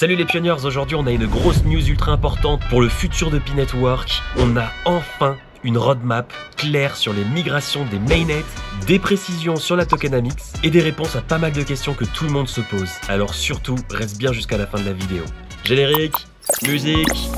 Salut les pionniers, aujourd'hui on a une grosse news ultra importante pour le futur de Pi Network. On a enfin une roadmap claire sur les migrations des mainnets, des précisions sur la tokenomics et des réponses à pas mal de questions que tout le monde se pose. Alors surtout, reste bien jusqu'à la fin de la vidéo. Générique, musique,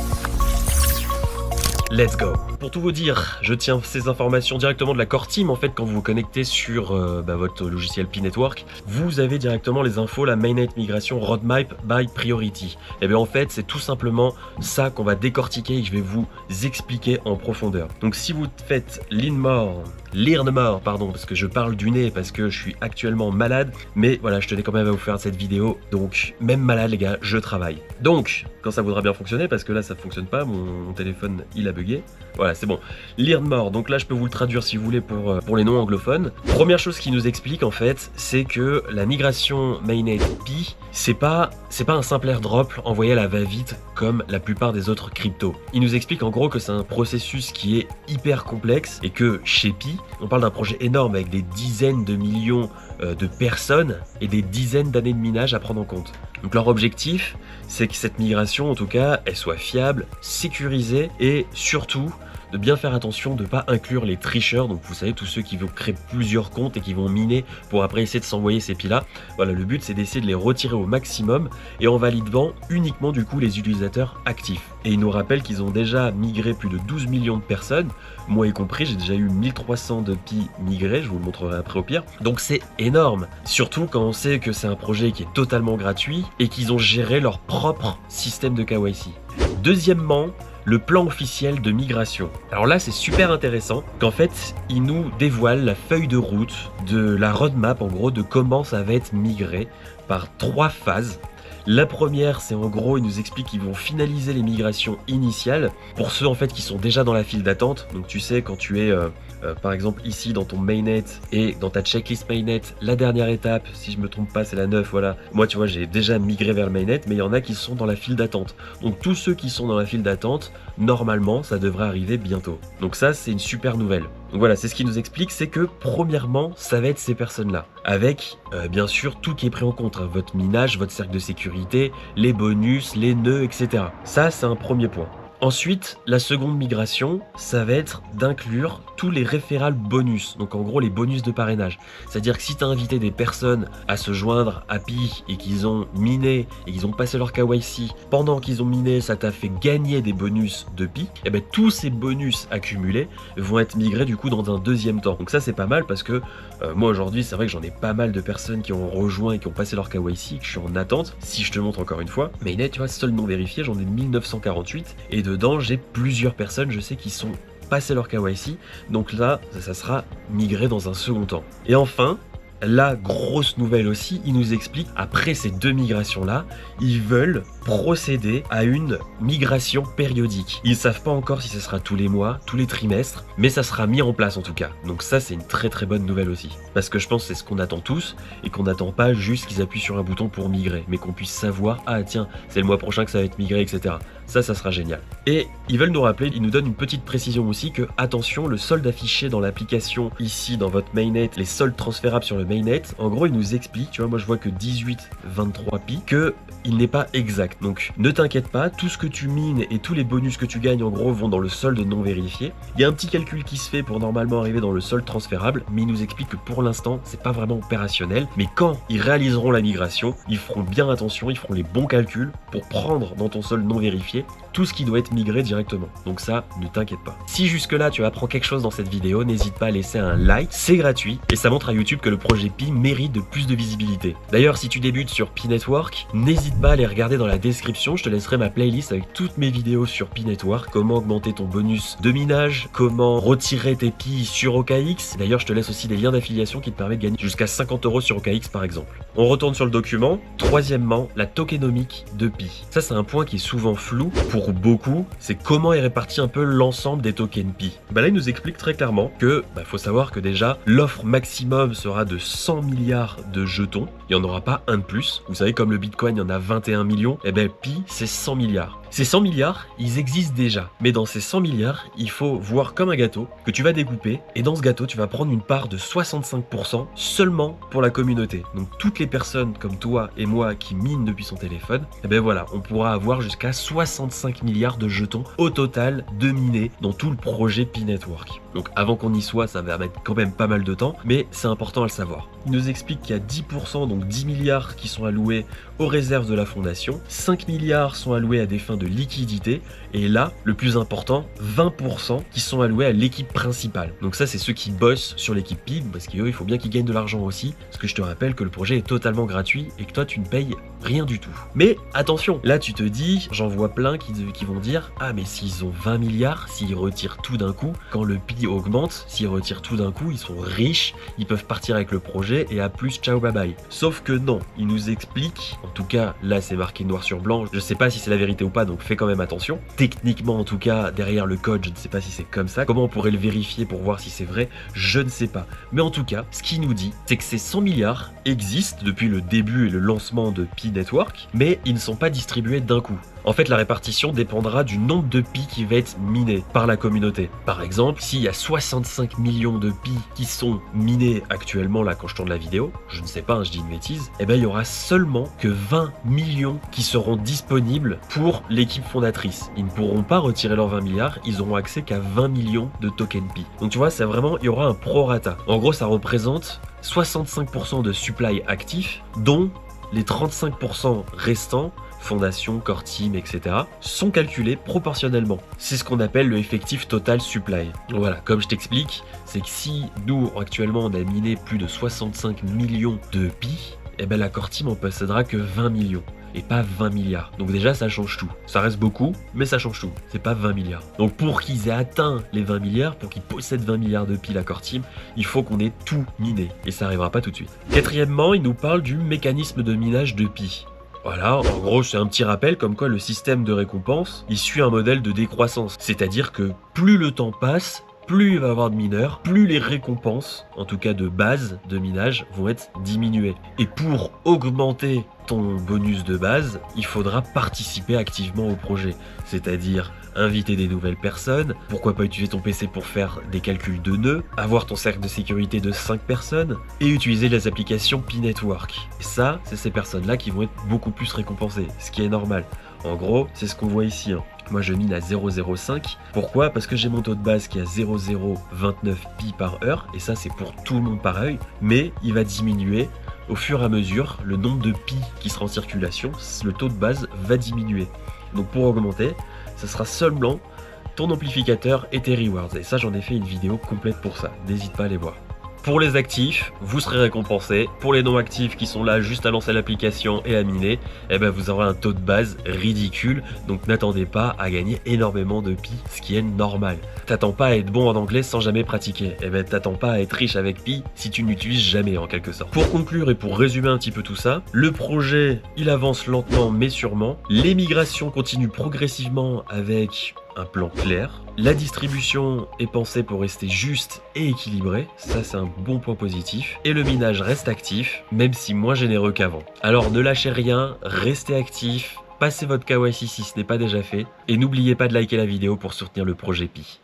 let's go. Pour tout vous dire, je tiens ces informations directement de la Core Team. En fait, quand vous vous connectez sur votre logiciel Pi Network, vous avez directement les infos, la mainnet migration roadmap by priority. Et bien en fait, c'est tout simplement ça qu'on va décortiquer et que je vais vous expliquer en profondeur. Donc si vous faites learn more, pardon, parce que je parle du nez, parce que je suis actuellement malade, mais voilà, je tenais quand même à vous faire cette vidéo. Donc même malade les gars, je travaille. Donc quand ça voudra bien fonctionner, parce que là ça fonctionne pas, mon téléphone il a bugué. Voilà, c'est bon. Learn more, donc là je peux vous le traduire si vous voulez pour les non anglophones. Première chose qui nous explique en fait, c'est que la migration mainnet Pi, c'est pas un simple airdrop envoyé à la va-vite comme la plupart des autres cryptos. Il nous explique en gros que c'est un processus qui est hyper complexe et que chez Pi, on parle d'un projet énorme avec des dizaines de millions de personnes et des dizaines d'années de minage à prendre en compte. Donc leur objectif, c'est que cette migration, en tout cas, elle soit fiable, sécurisée et surtout de bien faire attention de ne pas inclure les tricheurs, donc vous savez tous ceux qui vont créer plusieurs comptes et qui vont miner pour après essayer de s'envoyer ces Pi là. Voilà, le but c'est d'essayer de les retirer au maximum et en validant uniquement du coup les utilisateurs actifs. Et il nous rappelle qu'ils ont déjà migré plus de 12 millions de personnes, moi y compris, j'ai déjà eu 1300 de Pi migrés, je vous le montrerai après au pire. Donc c'est énorme, surtout quand on sait que c'est un projet qui est totalement gratuit et qu'ils ont géré leur propre système de KYC. Deuxièmement, le plan officiel de migration. Alors là, c'est super intéressant qu'en fait, il nous dévoile la feuille de route de la roadmap, en gros, de comment ça va être migré par 3 phases. La première, c'est en gros, il nous explique qu'ils vont finaliser les migrations initiales pour ceux en fait qui sont déjà dans la file d'attente. Donc tu sais, quand tu es par exemple ici dans ton mainnet et dans ta checklist mainnet, la dernière étape, si je me trompe pas, c'est la 9, voilà. Moi, tu vois, j'ai déjà migré vers le mainnet, mais il y en a qui sont dans la file d'attente. Donc tous ceux qui sont dans la file d'attente, normalement, ça devrait arriver bientôt. Donc ça, c'est une super nouvelle. Donc voilà, c'est ce qui nous explique, c'est que premièrement, ça va être ces personnes-là, avec bien sûr tout qui est pris en compte, hein, votre minage, votre cercle de sécurité, les bonus, les nœuds, etc. Ça, c'est un premier point. Ensuite, la seconde migration, ça va être d'inclure tous les référals bonus, donc en gros les bonus de parrainage. C'est-à-dire que si tu as invité des personnes à se joindre à Pi et qu'ils ont miné et qu'ils ont passé leur KYC, pendant qu'ils ont miné, ça t'a fait gagner des bonus de Pi, et bien tous ces bonus accumulés vont être migrés du coup dans un deuxième temps. Donc ça c'est pas mal parce que moi aujourd'hui c'est vrai que j'en ai pas mal de personnes qui ont rejoint et qui ont passé leur KYC, que je suis en attente, si je te montre encore une fois. Mais net, tu vois, seul non vérifié, j'en ai 1948 et dedans j'ai plusieurs personnes, je sais, qui sont passé leur KYC, donc là ça sera migré dans un second temps. Et enfin, la grosse nouvelle aussi, il nous explique, après ces 2 migrations là, ils veulent procéder à une migration périodique. Ils ne savent pas encore si ce sera tous les mois, tous les trimestres, mais ça sera mis en place en tout cas. Donc ça c'est une très très bonne nouvelle aussi. Parce que je pense que c'est ce qu'on attend tous, et qu'on n'attend pas juste qu'ils appuient sur un bouton pour migrer, mais qu'on puisse savoir, ah tiens, c'est le mois prochain que ça va être migré, etc. Ça sera génial. Et ils veulent nous rappeler, ils nous donnent une petite précision aussi que, attention, le solde affiché dans l'application, ici dans votre mainnet, les soldes transférables sur le mainnet, en gros, ils nous expliquent, tu vois, moi je vois que 18,23 Pi, que il n'est pas exact. Donc ne t'inquiète pas, tout ce que tu mines et tous les bonus que tu gagnes en gros vont dans le solde non vérifié. Il y a un petit calcul qui se fait pour normalement arriver dans le solde transférable, mais il nous explique que pour l'instant c'est pas vraiment opérationnel, mais quand ils réaliseront la migration, ils feront bien attention, ils feront les bons calculs pour prendre dans ton solde non vérifié tout ce qui doit être migré directement. Donc ça, ne t'inquiète pas. Si jusque là tu apprends quelque chose dans cette vidéo, n'hésite pas à laisser un like, c'est gratuit et ça montre à YouTube que le projet Pi mérite de plus de visibilité. D'ailleurs, si tu débutes sur Pi Network, n'hésite pas à aller regarder dans la description, je te laisserai ma playlist avec toutes mes vidéos sur Pi Network, comment augmenter ton bonus de minage, comment retirer tes Pi sur OKX. D'ailleurs, je te laisse aussi des liens d'affiliation qui te permettent de gagner jusqu'à 50 € sur OKX par exemple. On retourne sur le document. Troisièmement, la tokenomique de Pi. Ça, c'est un point qui est souvent flou pour beaucoup, c'est comment est réparti un peu l'ensemble des tokens Pi. Là, il nous explique très clairement que, faut savoir que déjà, l'offre maximum sera de 100 milliards de jetons. Il n'y en aura pas un de plus. Vous savez, comme le Bitcoin, il y en a 21 millions, et Pi, c'est 100 milliards. Ces 100 milliards, ils existent déjà. Mais dans ces 100 milliards, il faut voir comme un gâteau que tu vas découper. Et dans ce gâteau, tu vas prendre une part de 65% seulement pour la communauté. Donc toutes les personnes comme toi et moi qui minent depuis son téléphone, et ben voilà, on pourra avoir jusqu'à 65 milliards de jetons au total de minés dans tout le projet Pi Network. Donc avant qu'on y soit, ça va mettre quand même pas mal de temps, mais c'est important à le savoir. Il nous explique qu'il y a 10%, donc 10 milliards qui sont alloués aux réserves de la fondation, 5 milliards sont alloués à des fins de liquidité, et là, le plus important, 20% qui sont alloués à l'équipe principale. Donc ça, c'est ceux qui bossent sur l'équipe Pi, parce qu'eux, il faut bien qu'ils gagnent de l'argent aussi, parce que je te rappelle que le projet est totalement gratuit et que toi, tu ne payes rien du tout. Mais attention, là, tu te dis, j'en vois plein qui vont dire, ah mais s'ils ont 20 milliards, s'ils retirent tout d'un coup, quand le Pi augmente, s'ils retirent tout d'un coup, ils sont riches, ils peuvent partir avec le projet et à plus, ciao bye bye. Sauf que non, il nous explique, en tout cas là c'est marqué noir sur blanc, je sais pas si c'est la vérité ou pas, donc fais quand même attention. Techniquement en tout cas, derrière le code, je ne sais pas si c'est comme ça. Comment on pourrait le vérifier pour voir si c'est vrai, je ne sais pas. Mais en tout cas, ce qu'il nous dit, c'est que ces 100 milliards existent depuis le début et le lancement de Pi Network, mais ils ne sont pas distribués d'un coup. En fait, la répartition dépendra du nombre de Pi qui va être miné par la communauté. Par exemple, s'il y a 65 millions de Pi qui sont minés actuellement là quand je tourne la vidéo, je ne sais pas, je dis une bêtise, et ben il y aura seulement que 20 millions qui seront disponibles pour l'équipe fondatrice. Ils ne pourront pas retirer leurs 20 milliards, ils auront accès qu'à 20 millions de tokens Pi. Donc tu vois, c'est vraiment, il y aura un prorata. En gros, ça représente 65% de supply actif, dont les 35% restants, fondation, core team, etc., sont calculés proportionnellement. C'est ce qu'on appelle le effectif total supply. Voilà, comme je t'explique, c'est que si nous, actuellement, on a miné plus de 65 millions de Pi, et ben la core team en possédera que 20 millions. Et pas 20 milliards. Donc déjà, ça change tout. Ça reste beaucoup, mais ça change tout. C'est pas 20 milliards. Donc pour qu'ils aient atteint les 20 milliards, pour qu'ils possèdent 20 milliards de Pi la core team, il faut qu'on ait tout miné. Et ça arrivera pas tout de suite. Quatrièmement, il nous parle du mécanisme de minage de Pi. Voilà, en gros, c'est un petit rappel comme quoi le système de récompense, il suit un modèle de décroissance. C'est-à-dire que plus le temps passe, plus il va y avoir de mineurs, plus les récompenses, en tout cas de base de minage, vont être diminuées. Et pour augmenter ton bonus de base, il faudra participer activement au projet. C'est-à-dire inviter des nouvelles personnes, pourquoi pas utiliser ton PC pour faire des calculs de nœuds, avoir ton cercle de sécurité de 5 personnes, et utiliser les applications Pi Network. Et ça, c'est ces personnes-là qui vont être beaucoup plus récompensées, ce qui est normal. En gros, c'est ce qu'on voit ici. Moi, je mine à 0,05. Pourquoi? Parce que j'ai mon taux de base qui est à 0,029 pi par heure, et ça, c'est pour tout le monde pareil, mais il va diminuer au fur et à mesure, le nombre de pi qui sera en circulation, le taux de base va diminuer. Donc pour augmenter, ce sera seulement ton amplificateur et tes rewards. Et ça, j'en ai fait une vidéo complète pour ça. N'hésite pas à aller voir. Pour les actifs, vous serez récompensés. Pour les non-actifs qui sont là juste à lancer l'application et à miner, eh ben vous aurez un taux de base ridicule. Donc n'attendez pas à gagner énormément de Pi, ce qui est normal. T'attends pas à être bon en anglais sans jamais pratiquer. Eh ben t'attends pas à être riche avec Pi si tu n'utilises jamais en quelque sorte. Pour conclure et pour résumer un petit peu tout ça, le projet, il avance lentement mais sûrement. Les migrations continuent progressivement avec un plan clair. La distribution est pensée pour rester juste et équilibrée, ça c'est un bon point positif. Et le minage reste actif, même si moins généreux qu'avant. Alors ne lâchez rien, restez actif, passez votre KYC si ce n'est pas déjà fait, et n'oubliez pas de liker la vidéo pour soutenir le projet Pi.